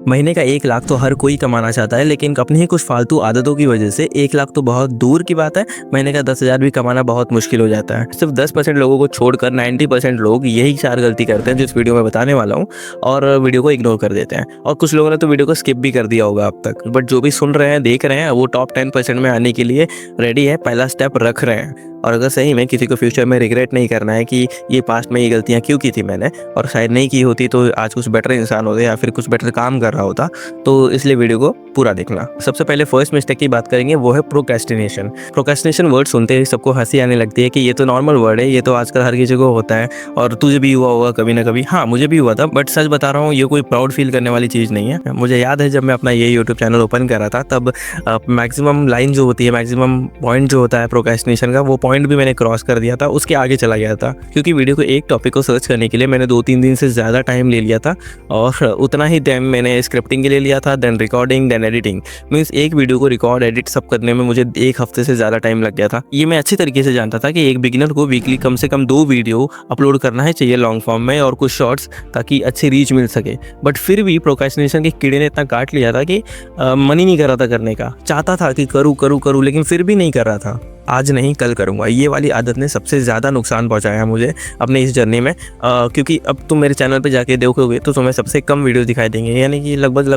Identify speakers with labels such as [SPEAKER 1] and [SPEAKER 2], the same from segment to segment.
[SPEAKER 1] महीने का 1 लाख तो हर कोई कमाना चाहता है, लेकिन अपनी ही कुछ फालतू आदतों की वजह से 1 लाख तो बहुत दूर की बात है, महीने का 10,000 भी कमाना बहुत मुश्किल हो जाता है। सिर्फ 10% लोगों को छोड़कर 90% लोग यही 4 गलती करते हैं जो इस वीडियो में बताने वाला हूँ, और वीडियो को इग्नोर कर देते हैं। और कुछ लोगों ने तो वीडियो को स्किप भी कर दिया होगा अब तक, बट जो भी सुन रहे हैं, देख रहे हैं, वो टॉप 10% में आने के लिए रेडी है, पहला स्टेप रख रहे हैं। और अगर सही में किसी को फ्यूचर में रिग्रेट नहीं करना है कि ये पास्ट में ये गलतियाँ क्यों की थी मैंने, और शायद नहीं की होती तो आज कुछ बेटर इंसान होता या फिर कुछ बेटर काम कर रहा होता, तो इसलिए वीडियो को पूरा देखना। सबसे पहले फर्स्ट मिस्टेक की बात करेंगे, वो है प्रोक्रेस्टिनेशन। प्रोक्रेस्टिनेशन वर्ड सुनते ही सबको हंसी आने लगती है कि ये तो नॉर्मल वर्ड है, ये तो आजकल हर किसी को होता है, और तुझे भी हुआ होगा कभी ना कभी। हाँ, मुझे भी हुआ था, बट सच बता रहा हूँ, ये कोई प्राउड फील करने वाली चीज़ नहीं है। मुझे याद है जब मैं अपना ये यूट्यूब चैनल ओपन कर रहा था, तब मैक्सिमम लाइन जो होती है, मैक्सिमम पॉइंट जो होता है प्रोक्रेस्टिनेशन का, वो पॉइंट भी मैंने क्रॉस कर दिया था, उसके आगे चला गया था, क्योंकि वीडियो को एक टॉपिक को सर्च करने के लिए मैंने 2-3 दिन से ज़्यादा टाइम ले लिया था, और उतना ही टाइम मैंने स्क्रिप्टिंग के लिए लिया था, then recording, then editing. Means एक वीडियो को रिकॉर्ड, एडिट सब करने में मुझे 1 हफ्ते से ज़्यादा टाइम लग गया था। ये मैं अच्छी तरीके से जानता था कि एक बिगिनर को वीकली कम से कम 2 वीडियो अपलोड करना है चाहिए लॉन्ग फॉर्म में, और कुछ शॉर्ट्स, ताकि अच्छी रीच मिल सके। बट फिर भी प्रोक्रेस्टिनेशन के कीड़े ने इतना काट लिया था कि मन ही नहीं कर रहा था करने का। चाहता था कि करूँ, लेकिन फिर भी नहीं कर रहा था। आज नहीं कल करूँगा, ये वाली आदत ने सबसे ज़्यादा नुकसान पहुँचाया मुझे अपने इस जर्नी में, क्योंकि अब तुम मेरे चैनल पे जाके देखोगे तो तुम्हें सबसे कम वीडियोस दिखाई देंगे, यानी कि लगभग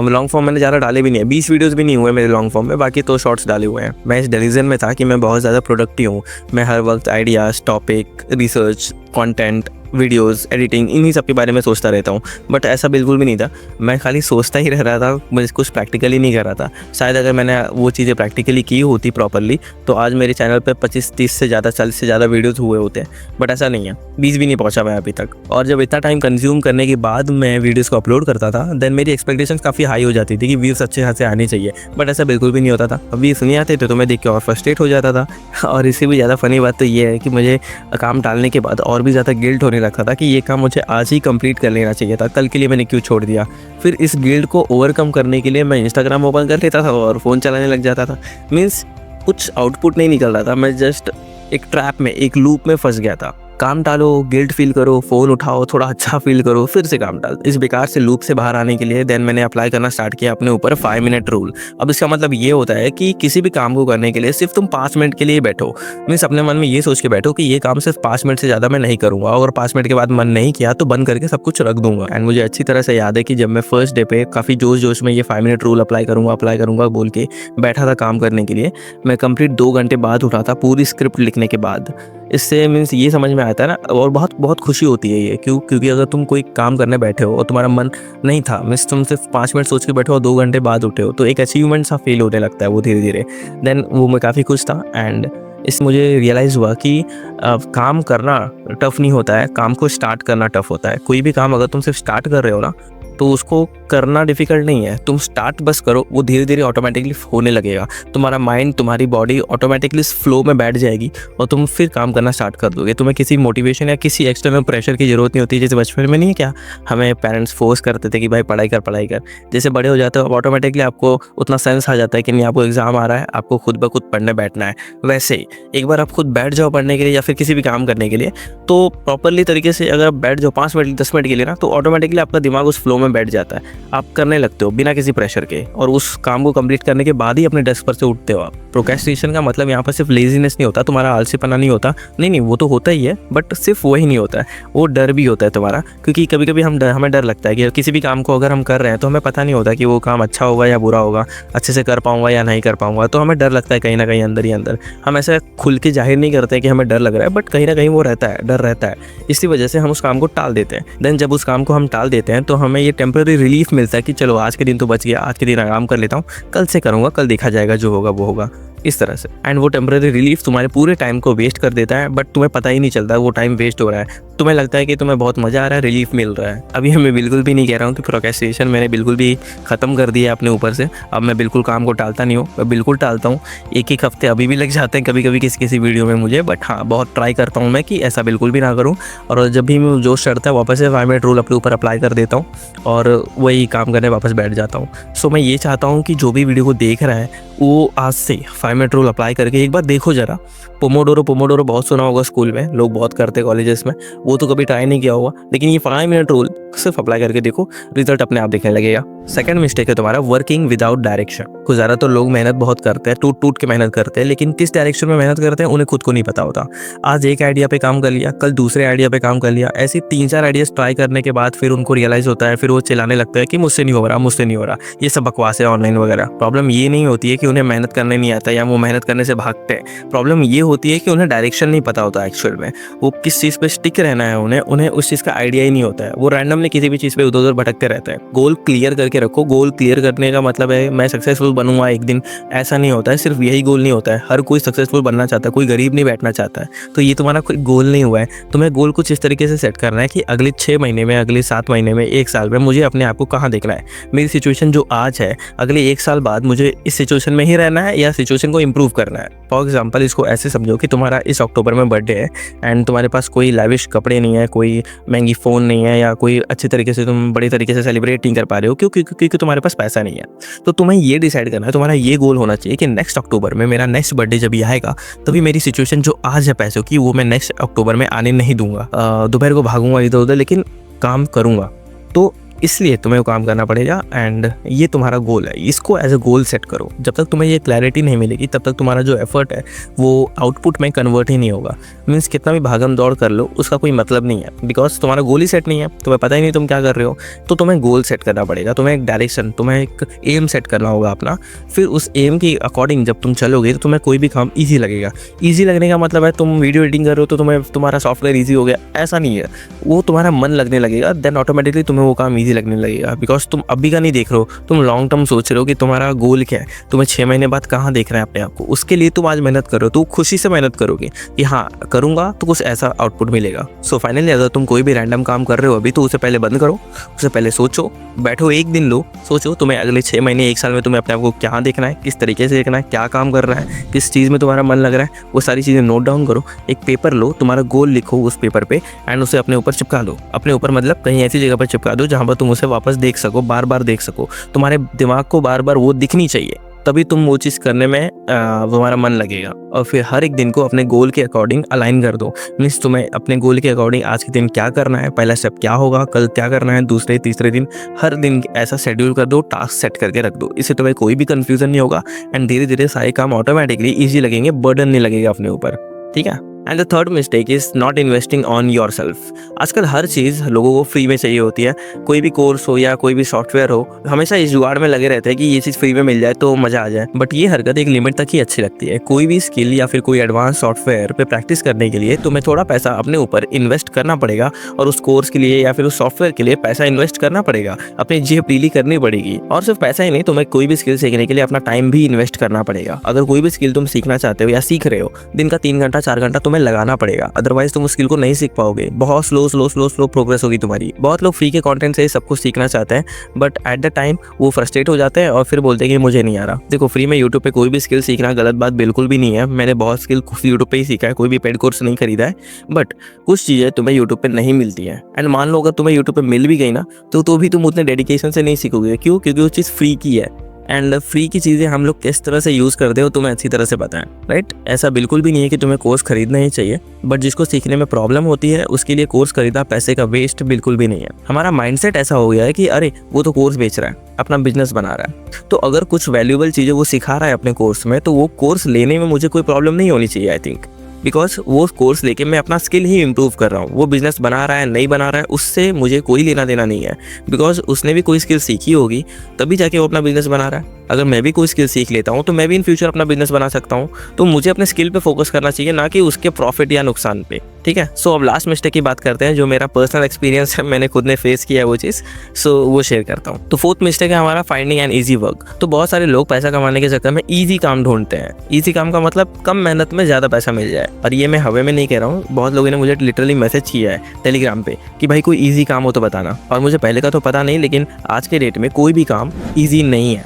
[SPEAKER 1] लॉन्ग फॉर्म मैंने ज़्यादा डाले भी नहीं है, 20 वीडियोस भी नहीं हुए मेरे लॉन्ग फॉर्म में, बाकी तो शॉर्ट्स डाले हुए हैं। मैं इस डिलीजन में था कि मैं बहुत ज़्यादा प्रोडक्टिव हूँ, मैं हर वक्त ideas, topic, research, content, videos, editing, इन्हीं सब के बारे में सोचता रहता हूँ। बट ऐसा बिल्कुल भी नहीं था, मैं खाली सोचता ही रह रहा था, मुझे कुछ प्रैक्टिकली नहीं कर रहा था। शायद अगर मैंने वो चीज़ें प्रैक्टिकली की होती प्रॉपरली, तो आज मेरे चैनल पे 25-30 से ज़्यादा, 40 से ज़्यादा वीडियोस हुए होते हैं, बट ऐसा नहीं है, 20 भी नहीं पहुँचा मैं अभी तक। और जब इतना टाइम कंज्यूम करने के बाद मैं वीडियोज़ को अपलोड करता था, देन मेरी एक्सपेक्टेशंस काफ़ी हाई हो जाती थी कि व्यूज़ अच्छे खासे आने चाहिए, बट ऐसा बिल्कुल भी नहीं होता था। अब व्यूज़ नहीं आते थे तो मैं देख के और फ्रस्ट्रेट हो जाता था। और इससे भी ज़्यादा फ़नी बात तो ये है कि मुझे काम टालने के बाद और भी ज़्यादा गिल्ट होने लगता था कि ये काम मुझे आज ही कंप्लीट कर लेना चाहिए था, कल के लिए मैंने क्यों छोड़ दिया। फिर इस गिल्ट को ओवरकम करने के लिए मैं इंस्टाग्राम ओपन कर लेता था और फ़ोन चलाने लग जाता था। मीन्स कुछ आउटपुट नहीं निकल रहा था, मैं जस्ट एक ट्रैप में, एक लूप में फंस गया था। काम टालो, गिल्ट फील करो, फ़ोन उठाओ, थोड़ा अच्छा फील करो, फिर से काम टाल। इस बेकार से लूप से बाहर आने के लिए देन मैंने अप्लाई करना स्टार्ट किया अपने ऊपर 5 मिनट रूल। अब इसका मतलब ये होता है कि किसी भी काम को करने के लिए सिर्फ तुम 5 मिनट के लिए बैठो। मीन्स अपने मन में ये सोच के बैठो कि ये काम सिर्फ 5 मिनट से ज़्यादा मैं नहीं करूँगा, और 5 मिनट के बाद मन नहीं किया तो बंद करके सब कुछ रख दूंगा। एंड मुझे अच्छी तरह से याद है कि जब मैं फर्स्ट डे पे काफ़ी जोश में ये 5 मिनट रूल अप्लाई करूँगा बोल के बैठा था काम करने के लिए, मैं कंप्लीट 2 घंटे बाद उठा था, पूरी स्क्रिप्ट लिखने के बाद। इससे मीन्स ये समझ में आता है ना, और बहुत बहुत खुशी होती है ये, क्योंकि अगर तुम कोई काम करने बैठे हो और तुम्हारा मन नहीं था, मीन्स तुम सिर्फ 5 मिनट सोच के बैठे हो, 2 घंटे बाद उठे हो, तो एक अचीवमेंट सा फील होने लगता है वो धीरे धीरे। देन वो मैं काफ़ी खुश था, एंड इससे मुझे रियलाइज़ हुआ कि काम करना टफ़ नहीं होता है, काम को स्टार्ट करना टफ़ होता है। कोई भी काम अगर तुम सिर्फ स्टार्ट कर रहे हो ना, तो उसको करना डिफ़िकल्ट नहीं है, तुम स्टार्ट बस करो, वो धीरे धीरे ऑटोमेटिकली होने लगेगा। तुम्हारा माइंड, तुम्हारी बॉडी ऑटोमेटिकली इस फ्लो में बैठ जाएगी, और तुम फिर काम करना स्टार्ट कर दोगे। तुम्हें किसी मोटिवेशन या किसी एक्सटर्नल प्रेशर की ज़रूरत नहीं होती। जैसे बचपन में नहीं है क्या, हमें पेरेंट्स फोर्स करते थे कि भाई पढ़ाई कर। जैसे बड़े हो जाते हो, अब ऑटोमेटिकली आपको उतना सेंस आ जाता है कि नहीं, आपको एग्ज़ाम आ रहा है, आपको खुद ब खुद पढ़ने बैठना है। वैसे ही एक बार आप खुद बैठ जाओ पढ़ने के लिए या फिर किसी भी काम करने के लिए, तो प्रॉपरली तरीके से अगर आप बैठ जाओ 5 मिनट 10 मिनट के लिए ना, तो ऑटोमेटिकली आपका दिमाग उस फ्लो में बैठ जाता है, आप करने लगते हो बिना किसी प्रेशर के, और उस काम को कंप्लीट करने के बाद ही अपने डेस्क पर से उठते हो आप। प्रोक्रेस्टिनेशन का मतलब यहाँ पर सिर्फ लेजीनेस नहीं होता, तुम्हारा आलसीपना नहीं होता, नहीं वो तो होता ही है, बट सिर्फ वही नहीं होता है, वो डर भी होता है तुम्हारा। क्योंकि कभी कभी हमें डर लगता है कि किसी भी काम को अगर हम कर रहे हैं तो हमें पता नहीं होता कि वो काम अच्छा होगा या बुरा होगा, अच्छे से कर पाऊंगा या नहीं कर पाऊंगा, तो हमें डर लगता है कहीं ना कहीं अंदर ही अंदर। हम ऐसा खुल के जाहिर नहीं करते कि हमें डर लग रहा है, बट कहीं ना कहीं वो रहता है, डर रहता है। इसी वजह से हम उस काम को टाल देते हैं। देन जब उस काम को हम टाल देते हैं तो हमें ये टेम्पररी रिलीफ मिलता है कि चलो आज के दिन तो बच गया, आज के दिन आराम कर लेता हूँ, कल से करूँगा, कल देखा जाएगा, जो होगा वो होगा, इस तरह से। एंड वो टेम्पररी रिलीफ तुम्हारे पूरे टाइम को वेस्ट कर देता है, बट तुम्हें पता ही नहीं चलता वो टाइम वेस्ट हो रहा है। तुम्हें लगता है कि तुम्हें बहुत मज़ा आ रहा है, रिलीफ मिल रहा है। अभी मैं बिल्कुल भी नहीं कह रहा हूँ कि प्रोक्रेस्टिनेशन मैंने बिल्कुल भी ख़त्म कर दिया है अपने ऊपर से। अब मैं बिल्कुल काम को टालता नहीं हूँ, मैं बिल्कुल टालता हूँ। एक हफ्ते अभी भी लग जाते हैं कभी कभी किसी वीडियो में मुझे, बट हाँ बहुत ट्राई करता हूँ मैं कि ऐसा बिल्कुल भी ना करूँ। और जब भी मैं जोश चढ़ता है वापस से 5 मिनट रूल अपने ऊपर अप्लाई कर देता हूँ और वही काम करने वापस बैठ जाता हूँ। सो मैं ये चाहता हूँ कि जो भी वीडियो को देख रहा है वो आज से 5 मिनट रूल अप्लाई करके एक बार देखो ज़रा। पोमोडोरो बहुत सुना होगा स्कूल में, लोग बहुत करते कॉलेजेस में। वो तो कभी ट्राई नहीं किया होगा, लेकिन ये 5 मिनट रूल सिर्फ अप्लाई करके देखो, रिजल्ट अपने आप दिखने लगेगा। सेकंड मिस्टेक है तुम्हारा वर्किंग विदाउट डायरेक्शन। कुछ ज़्यादातर लोग मेहनत बहुत करते हैं, टूट टूट के मेहनत करते हैं, लेकिन किस डायरेक्शन में मेहनत करते हैं उन्हें खुद को नहीं पता होता। आज एक आइडिया पे काम कर लिया, कल दूसरे आइडिया पे काम कर लिया, ऐसे 3-4 आइडियाज ट्राई करने के बाद फिर उनको रियलाइज होता है, फिर वो चिल्लाने लगता है कि मुझसे नहीं हो रहा, मुझसे नहीं हो रहा, ये सब बकवास है ऑनलाइन वगैरह। प्रॉब्लम ये नहीं होती है कि उन्हें मेहनत करने नहीं आता या वो मेहनत करने से भागते हैं। प्रॉब्लम ये होती है कि उन्हें डायरेक्शन नहीं पता होता एक्चुअल में, वो किस चीज़ पे स्टिक रहना है, उन्हें उस चीज़ का आइडिया ही नहीं होता है। वो रैंडमली किसी भी चीज़ पे उधर उधर भटकते रहते हैं। गोल क्लियर करके रखो। गोल क्लियर करने का मतलब है मैं सक्सेसफुल बनूंगा एक दिन, ऐसा नहीं होता है। सिर्फ यही गोल नहीं होता है, हर कोई सक्सेसफुल बनना चाहता है, कोई गरीब नहीं बैठना चाहता है। तो ये तुम्हारा कोई गोल नहीं हुआ है। तुम्हें गोल कुछ इस तरीके से सेट करना है कि अगले 6 महीने में, अगले 7 महीने में, 1 साल में मुझे अपने आप को कहाँ देखना है। मेरी सिचुएशन जो आज है, अगले 1 साल बाद मुझे इस सिचुएशन में ही रहना है या सिचुएशन को इम्प्रूव करना है। फॉर एग्जाम्पल इसको ऐसे समझो कि तुम्हारा इस अक्टूबर में बर्थडे है एंड तुम्हारे पास कोई लैविश कपड़े नहीं है, कोई महंगी फ़ोन नहीं है, या कोई अच्छे तरीके से तुम बड़ी तरीके से सेलिब्रेट नहीं कर पा रहे हो क्योंकि तुम्हारे पास पैसा नहीं है। तो तुम्हें ये डिसाइड करना है, तुम्हारा ये गोल होना चाहिए कि नेक्स्ट अक्टूबर में, मेरा नेक्स्ट बर्थडे जब ये आएगा, तभी मेरी सिचुएशन जो आज है पैसों की, वो मैं नेक्स्ट अक्टूबर में आने नहीं दूंगा। दोपहर को भागूंगा इधर उधर, लेकिन काम करूंगा। तो इसलिए तुम्हें वो काम करना पड़ेगा एंड ये तुम्हारा गोल है। इसको एज अ गोल सेट करो। जब तक तुम्हें ये क्लैरिटी नहीं मिलेगी तब तक तुम्हारा जो एफर्ट है वो आउटपुट में कन्वर्ट ही नहीं होगा। मीन्स कितना भी भागम दौड़ कर लो उसका कोई मतलब नहीं है, बिकॉज तुम्हारा गोल ही सेट नहीं है, तुम्हें पता ही नहीं तुम क्या कर रहे हो। तो तुम्हें गोल सेट करना पड़ेगा, तुम्हें एक डायरेक्शन, तुम्हें एक एम सेट करना होगा अपना। फिर उस एम के अकॉर्डिंग जब तुम चलोगे तो तुम्हें कोई भी काम ईजी लगेगा। ईजी लगने का मतलब है तुम वीडियो एडिटिंग कर रहे हो तो तुम्हारा सॉफ्टवेयर ईजी हो गया, ऐसा नहीं है। वो तुम्हारा मन लगने लगेगा, देन ऑटोमेटिकली तुम्हें वो काम ईजी लगने लगेगा। बिकॉज तुम अभी का नहीं देख रहे हो, तुम लॉन्ग टर्म सोच रहे हो कि तुम्हारा गोल क्या है, तुम्हें 6 महीने बाद कहाँ देखना है अपने आप को। उसके लिए तुम आज मेहनत कर रहे हो, तो खुशी से मेहनत करोगे कि हाँ करूँगा तो कुछ ऐसा आउटपुट मिलेगा। सो फाइनली अगर तुम कोई भी रैंडम काम कर रहे हो अभी, तो उसे पहले बंद करो, उसे पहले सोचो, बैठो एक दिन लो, सोचो तुम्हें अगले 6 महीने 1 साल में तुम्हें अपने आप को क्या देखना है, किस तरीके से देखना है, क्या काम करना है, किस चीज़ में तुम्हारा मन लग रहा है, वो सारी चीज़ें नोट डाउन करो। एक पेपर लो, तुम्हारा गोल लिखो उस पेपर पे एंड उसे अपने ऊपर चिपका दो। अपने ऊपर मतलब कहीं ऐसी जगह पर चिपका दो जहाँ पर तुम उसे वापस देख सको, बार बार देख सको। तुम्हारे दिमाग को बार बार वो दिखनी चाहिए, तभी तुम वो चीज़ करने में तुम्हारा मन लगेगा। और फिर हर एक दिन को अपने गोल के अकॉर्डिंग अलाइन कर दो। मीन्स तुम्हें अपने गोल के अकॉर्डिंग आज के दिन क्या करना है, पहला स्टेप क्या होगा, कल क्या करना है, दूसरे तीसरे दिन, हर दिन ऐसा शेड्यूल कर दो, टास्क सेट करके रख दो। इससे तुम्हें कोई भी कन्फ्यूजन नहीं होगा एंड धीरे धीरे सारे काम ऑटोमेटिकली ईजी लगेंगे, बर्डन नहीं लगेगा अपने ऊपर। ठीक है। And the third mistake is not investing on your self. आजकल हर चीज़ लोगों को फ्री में चाहिए होती है। कोई भी कोर्स हो या कोई भी सॉफ्टवेयर हो, हमेशा इस जुगाड़ में लगे रहते हैं कि ये चीज़ फ्री में मिल जाए तो मज़ा आ जाए। बट ये हरकत एक लिमिट तक ही अच्छी लगती है। कोई भी स्किल या फिर कोई एडवांस सॉफ्टवेयर पे प्रैक्टिस करने के लिए तुम्हें थोड़ा पैसा अपने ऊपर इन्वेस्ट करना पड़ेगा, और उस कोर्स के लिए या फिर उस सॉफ्टवेयर के लिए पैसा इन्वेस्ट करना पड़ेगा, अपनी जेब ढीली करनी पड़ेगी। और सिर्फ पैसा ही नहीं, तुम्हें कोई भी स्किल सीखने के लिए अपना टाइम भी इन्वेस्ट करना पड़ेगा। अगर कोई भी स्किल तुम सीखना चाहते हो या सीख रहे हो, दिन का 3 घंटा 4 घंटा तुम्हें लगाना पड़ेगा, अदरवाइज तुम उस स्किल को नहीं सीख पाओगे। बहुत स्लो प्रोग्रेस होगी तुम्हारी। बहुत लोग फ्री के कंटेंट से सब कुछ सीखना चाहते हैं, बट एट द टाइम वो फ्रस्ट्रेट हो जाते हैं और फिर बोलते हैं कि मुझे नहीं आ रहा। देखो, फ्री में यूट्यूब पे कोई भी स्किल सीखना गलत बात बिल्कुल भी नहीं है। मैंने बहुत स्किल यूट्यूब पे ही सीखा है, कोई भी पेड कोर्स नहीं खरीदा है। बट कुछ चीज़ें तुम्हें यूट्यूब पे नहीं मिलती है, एंड मान लो अगर तुम्हें यूट्यूब पे मिल भी गई ना, तो भी तुम उतने डेडिकेशन से नहीं सीखोगे। क्यों? क्योंकि वो चीज़ फ्री की है, एंड फ्री की चीज़ें हम लोग किस तरह से यूज़ करते हो तुम्हें अच्छी तरह से पता है, राइट। ऐसा बिल्कुल भी नहीं है कि तुम्हें कोर्स खरीदना ही चाहिए, बट जिसको सीखने में प्रॉब्लम होती है उसके लिए कोर्स खरीदना पैसे का वेस्ट बिल्कुल भी नहीं है। हमारा माइंडसेट ऐसा हो गया है कि अरे वो तो कोर्स बेच रहा है, अपना बिजनेस बना रहा है, तो अगर कुछ वैल्यूएबल चीज़ें वो सिखा रहा है अपने कोर्स में, तो वो कोर्स लेने में मुझे कोई प्रॉब्लम नहीं होनी चाहिए, आई थिंक। बिकॉज वो कोर्स लेके मैं अपना स्किल ही इम्प्रूव कर रहा हूँ। वो बिजनेस बना रहा है नहीं बना रहा है उससे मुझे कोई लेना देना नहीं है, बिकॉज उसने भी कोई स्किल सीखी होगी तभी जाके वो अपना बिजनेस बना रहा है। अगर मैं भी कोई स्किल सीख लेता हूँ तो मैं भी इन फ्यूचर अपना बिजनेस बना सकता हूँ। तो मुझे अपने स्किल पे फोकस करना चाहिए, ना कि उसके प्रॉफिट या नुकसान पे। ठीक है। सो अब लास्ट मिस्टेक की बात करते हैं, जो मेरा पर्सनल एक्सपीरियंस है, मैंने खुद ने फेस किया है वो चीज़, सो वो शेयर करता हूँ। तो फोर्थ मिस्टेक है हमारा फाइंडिंग एन ईजी वर्क। तो बहुत सारे लोग पैसा कमाने के चक्कर में ईजी काम ढूंढते हैं। ईजी काम का मतलब कम मेहनत में ज़्यादा पैसा मिल जाए। और ये मैं हवे में नहीं कह रहा हूँ, बहुत लोगों ने मुझे लिटरली मैसेज किया है टेलीग्राम पे कि भाई कोई ईजी काम हो तो बताना। और मुझे पहले का तो पता नहीं, लेकिन आज के डेट में कोई भी काम ईजी नहीं है।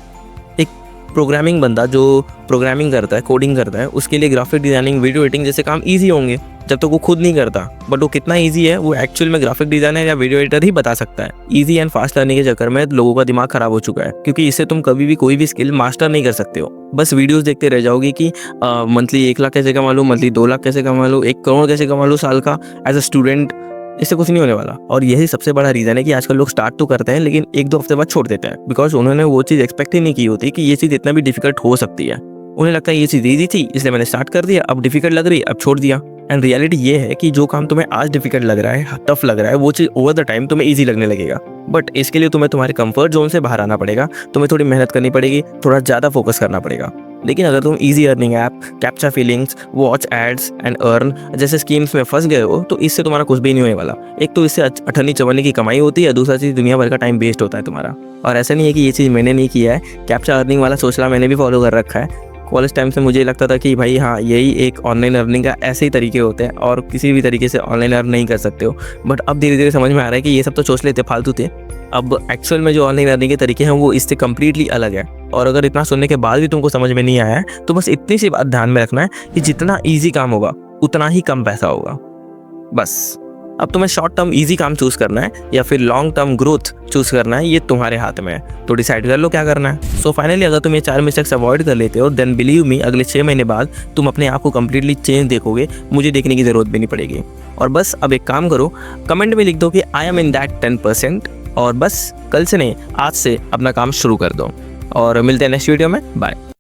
[SPEAKER 1] एक प्रोग्रामिंग बंदा जो प्रोग्रामिंग करता है, कोडिंग करता है, उसके लिए ग्राफिक डिजाइनिंग, वीडियो एडिटिंग जैसे काम ईजी होंगे जब तक वो खुद नहीं करता। बट वो कितना ईजी है वो एक्चुअल में ग्राफिक डिजाइनर या वीडियो एडिटर ही बता सकता है। ईजी एंड फास्ट लर्निंग के चक्कर में लोगों का दिमाग खराब हो चुका है, क्योंकि इससे तुम कभी भी कोई भी स्किल मास्टर नहीं कर सकते हो। बस वीडियोस देखते रह जाओगे कि मंथली 1 लाख कैसे कमा लूँ, मंथली 2 लाख कैसे कमा लूँ, 1 करोड़ कैसे कमा लूँ साल का एज अ स्टूडेंट। इससे कुछ नहीं होने वाला। और यही सबसे बड़ा रीज़न है कि आजकल लोग स्टार्ट तो करते हैं लेकिन 1-2 हफ्ते बाद छोड़ देते हैं, बिकॉज उन्होंने वो चीज़ एक्सपेक्ट ही नहीं की होती कि ये चीज़ इतना भी डिफिकल्ट हो सकती है। उन्हें लगता है ये चीज़ ईजी थी इसलिए मैंने स्टार्ट कर दिया, अब डिफिकल्ट लग रही है अब छोड़ दिया। एंड रियलिटी ये है कि जो काम तुम्हें आज डिफिकल्ट लग रहा है, टफ लग रहा है, वो चीज़ ओवर द टाइम तुम्हें ईजी लगने लगेगा। बट इसके लिए तुम्हें तुम्हारे कंफर्ट जोन से बाहर आना पड़ेगा, तुम्हें थोड़ी मेहनत करनी पड़ेगी, थोड़ा ज़्यादा फोकस करना पड़ेगा। लेकिन अगर तुम easy earning app, captcha feelings, watch ads and earn जैसे स्कीम्स में फंस गए हो तो इससे तुम्हारा कुछ भी नहीं होने वाला। एक तो इससे अठन्नी चवन्नी की कमाई होती है, दूसरा चीज़ दुनिया भर का टाइम वेस्ट होता है तुम्हारा। और ऐसा नहीं है कि ये चीज़ मैंने नहीं किया है, कैप्चा अर्निंग वाला सोचना मैंने भी फॉलो कर रखा है। कॉलेज टाइम से मुझे लगता था कि भाई हाँ यही एक ऑनलाइन अर्निंग का ऐसे ही तरीके होते हैं और किसी भी तरीके से ऑनलाइन अर्न नहीं कर सकते हो। बट अब धीरे धीरे समझ में आ रहा है कि ये सब तो सोच लेते फालतू थे। अब एक्चुअल में जो ऑनलाइन अर्निंग के तरीके हैं वो इससे कम्प्लीटली अलग है। और अगर इतना सुनने के बाद भी तुमको समझ में नहीं आया है तो बस इतनी सी बात ध्यान में रखना है कि जितना ईजी काम होगा उतना ही कम पैसा होगा। बस अब तुम्हें शॉर्ट टर्म इजी काम चूज करना है या फिर लॉन्ग टर्म ग्रोथ चूज करना है, ये तुम्हारे हाथ में है। तो डिसाइड कर लो क्या करना है। सो फाइनली अगर तुम ये 4 मिस्टेक्स अवॉइड कर लेते हो देन बिलीव मी अगले 6 महीने बाद तुम अपने आप को कम्प्लीटली चेंज देखोगे, मुझे देखने की जरूरत भी नहीं पड़ेगी। और बस अब एक काम करो, कमेंट में लिख दो कि आई एम इन दैट 10% और बस कल से नहीं आज से अपना काम शुरू कर दो। और मिलते हैं नेक्स्ट वीडियो में, बाय।